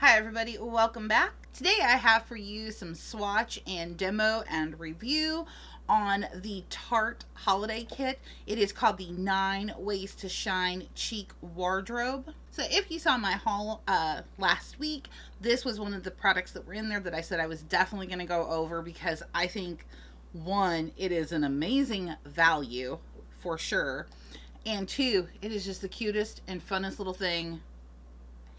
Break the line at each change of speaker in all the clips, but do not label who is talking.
Hi everybody, welcome back. Today I have for you some swatch and demo and review on the Tarte holiday kit. It is called the 9 Ways to Shine Cheek Wardrobe. So if you saw my haul last week, this was one of the products that were in there that I said I was definitely going to go over because I think, one, it is an amazing value for sure, and two, it is just the cutest and funnest little thing,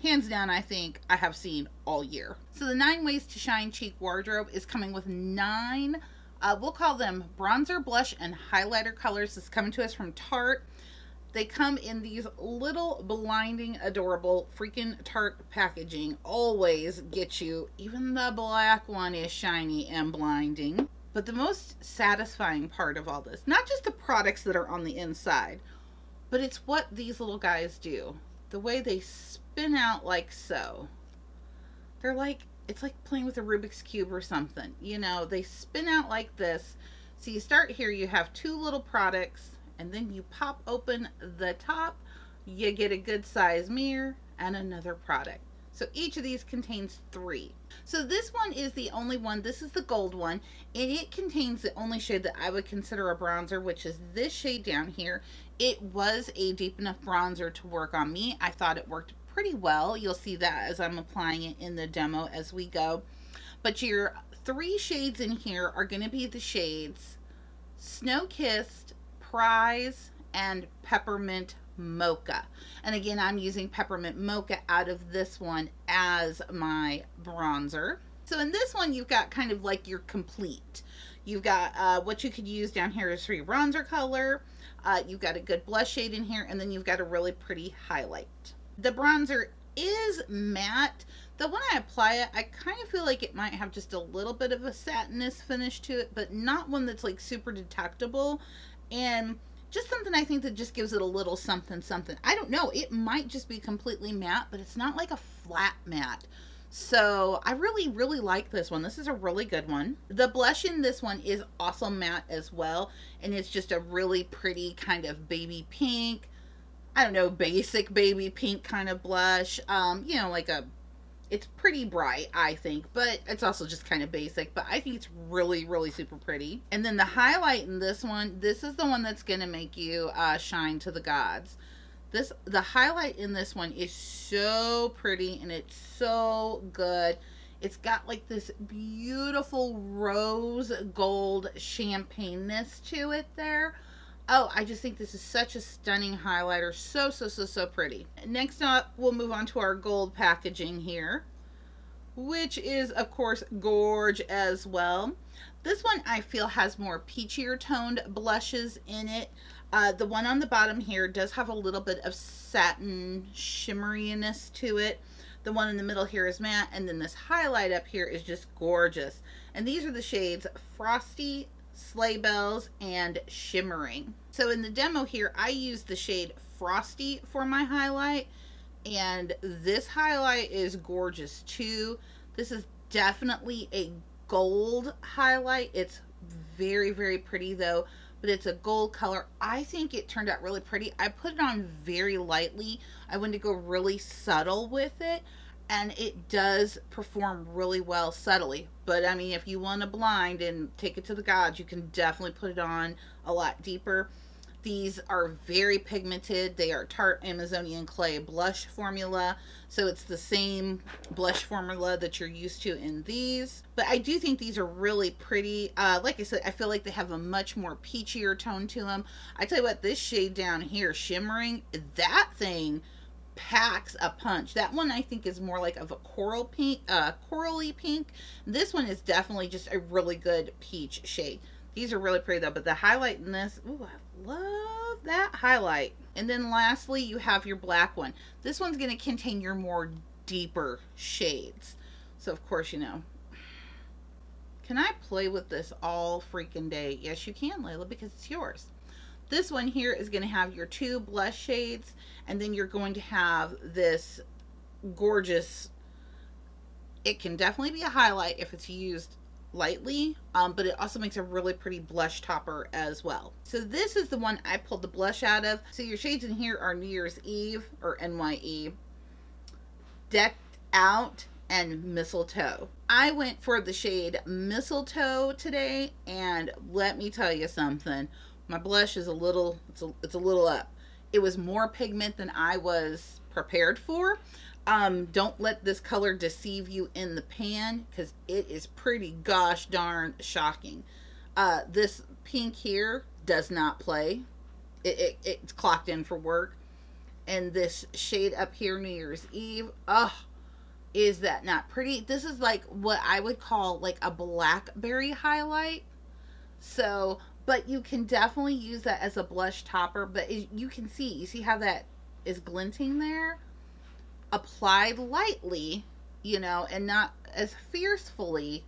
hands down, I think I have seen all year. So the 9 Ways to Shine Cheek Wardrobe is coming with 9, we'll call them bronzer, blush, and highlighter colors. This is coming to us from Tarte. They come in these little blinding, adorable freaking Tarte packaging. Always get you. Even the black one is shiny and blinding. But the most satisfying part of all this, not just the products that are on the inside, but it's what these little guys do. The way they spin out like so. They're like, it's like playing with a Rubik's Cube or something. You know, they spin out like this. So you start here, you have 2 little products, and then you pop open the top, you get a good size mirror and another product. So each of these contains 3. So this one is the only one. This is the gold one, and it contains the only shade that I would consider a bronzer, which is this shade down here. It was a deep enough bronzer to work on me. I thought it worked pretty well. You'll see that as I'm applying it in the demo as we go. But your 3 shades in here are going to be the shades Snow Kissed, Prize, and Peppermint Mocha. And again, I'm using Peppermint Mocha out of this one as my bronzer. So in this one, you've got kind of like your complete. You've got what you could use down here is for your bronzer color. You've got a good blush shade in here, and then you've got a really pretty highlight. The bronzer is matte. Though when I apply it, I kind of feel like it might have just a little bit of a satinous finish to it, but not one that's like super detectable. And just something I think that just gives it a little something something. I don't know. It might just be completely matte, but it's not like a flat matte. So I really, really like this one. This is a really good one. The blush in this one is also matte as well. And it's just a really pretty kind of baby pink. I don't know, basic baby pink kind of blush. You know, like it's pretty bright, I think, but it's also just kind of basic, but I think it's really, really super pretty. And then the highlight in this one, this is the one that's going to make you shine to the gods. The highlight in this one is so pretty, and it's so good. It's got like this beautiful rose gold champagne-ness to it there. Oh, I just think this is such a stunning highlighter. So, so, so, so pretty. Next up, we'll move on to our gold packaging here, which is, of course, gorge as well. This one I feel has more peachier toned blushes in it. The one on the bottom here does have a little bit of satin shimmeriness to it. The one in the middle here is matte, and then this highlight up here is just gorgeous. And these are the shades Frosty, Sleigh Bells, and Shimmering. So in the demo here, I used the shade Frosty for my highlight, and this highlight is gorgeous too. This is definitely a gold highlight. It's very, very pretty though, but it's a gold color. I think it turned out really pretty. I put it on very lightly. I wanted to go really subtle with it, and it does perform really well subtly. But I mean, if you want to blind and take it to the gods, you can definitely put it on a lot deeper. These are very pigmented. They are Tarte Amazonian Clay blush formula. So it's the same blush formula that you're used to in these. But I do think these are really pretty. Like I said, I feel like they have a much more peachier tone to them. I tell you what, this shade down here, Shimmering, that thing packs a punch. That one I think is more like of a coral pink, corally pink. This one is definitely just a really good peach shade. These are really pretty though, but the highlight in this, ooh, I love that highlight. And then lastly, you have your black one. This one's going to contain your more deeper shades. So of course, you know, can I play with this all freaking day? Yes, you can, Leyla, because it's yours. This one here is going to have your 2 blush shades, and then you're going to have this gorgeous, it can definitely be a highlight if it's used lightly, but it also makes a really pretty blush topper as well. So this is the one I pulled the blush out of. So your shades in here are New Year's Eve, or NYE, Decked Out, and Mistletoe. I went for the shade Mistletoe today, and let me tell you something. My blush is it's a little up. It was more pigment than I was prepared for. Don't let this color deceive you in the pan, because it is pretty gosh darn shocking. This pink here does not play. It's clocked in for work. And this shade up here, New Year's Eve, is that not pretty? This is like what I would call like a blackberry highlight. So, but you can definitely use that as a blush topper. But you see how that is glinting there? Applied lightly, and not as fiercely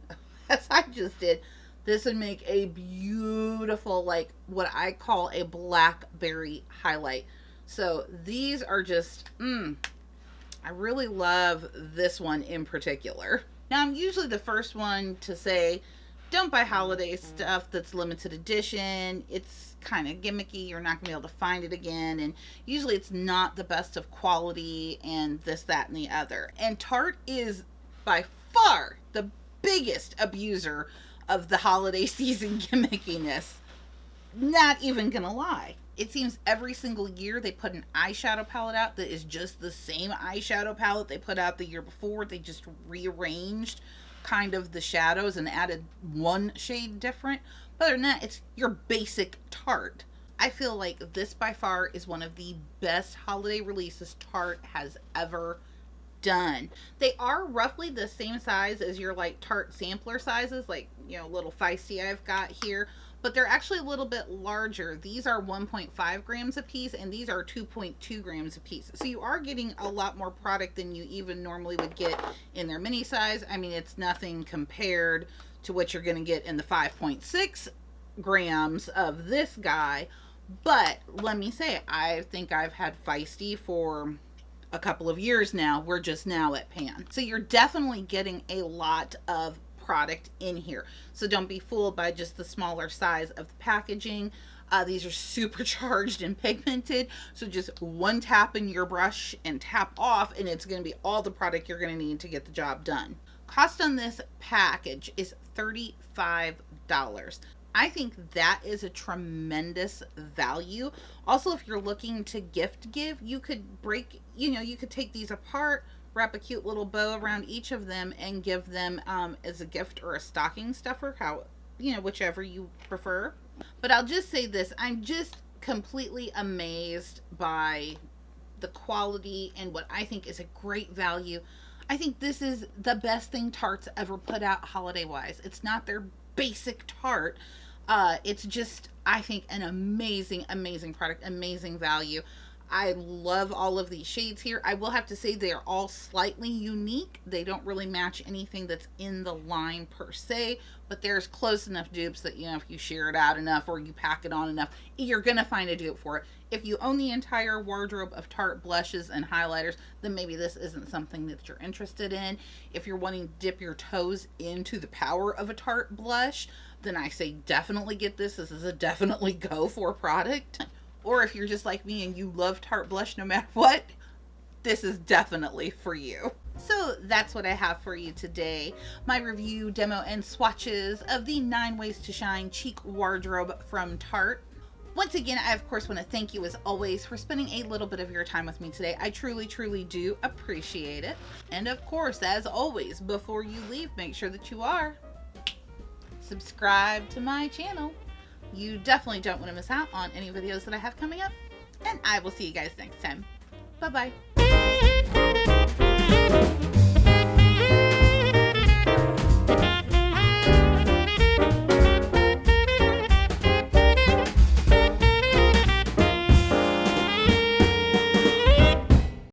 as I just did. This would make a beautiful, like what I call a blackberry highlight. So these are just, I really love this one in particular. Now, I'm usually the first one to say, don't buy holiday stuff that's limited edition. It's kind of gimmicky. You're not going to be able to find it again. And usually it's not the best of quality and this, that, and the other. And Tarte is by far the biggest abuser of the holiday season gimmickiness. Not even going to lie. It seems every single year they put an eyeshadow palette out that is just the same eyeshadow palette they put out the year before. They just rearranged kind of the shadows and added one shade different. But other than that, it's your basic Tarte. I feel like this by far is one of the best holiday releases Tarte has ever done. They are roughly the same size as your like Tarte sampler sizes, like, little feisty I've got here. But they're actually a little bit larger. These are 1.5 grams a piece, and these are 2.2 grams a piece. So you are getting a lot more product than you even normally would get in their mini size. I mean, it's nothing compared to what you're going to get in the 5.6 grams of this guy. But let me say, I think I've had Feisty for a couple of years now. We're just now at Pan. So you're definitely getting a lot of product in here. So don't be fooled by just the smaller size of the packaging. These are supercharged and pigmented. So just one tap in your brush and tap off, and it's going to be all the product you're going to need to get the job done. Cost on this package is $35. I think that is a tremendous value. Also, if you're looking to gift give, you could you could take these apart, wrap a cute little bow around each of them, and give them as a gift or a stocking stuffer, whichever you prefer. But I'll just say this, I'm just completely amazed by the quality and what I think is a great value. I think this is the best thing Tarte's ever put out holiday wise. It's not their basic Tarte. It's just, I think, an amazing product, amazing value. I love all of these shades here. I will have to say they are all slightly unique. They don't really match anything that's in the line per se, but there's close enough dupes that, if you share it out enough or you pack it on enough, you're going to find a dupe for it. If you own the entire wardrobe of Tarte blushes and highlighters, then maybe this isn't something that you're interested in. If you're wanting to dip your toes into the power of a Tarte blush, then I say definitely get this. This is a definitely go for product. Or if you're just like me and you love Tarte blush no matter what, this is definitely for you. So that's what I have for you today. My review, demo, and swatches of the 9 Ways to Shine Cheek Wardrobe from Tarte. Once again, I of course want to thank you as always for spending a little bit of your time with me today. I truly do appreciate it. And of course, as always, before you leave, make sure that you are subscribed to my channel. You definitely don't want to miss out on any videos that I have coming up. And I will see you guys next time. Bye-bye.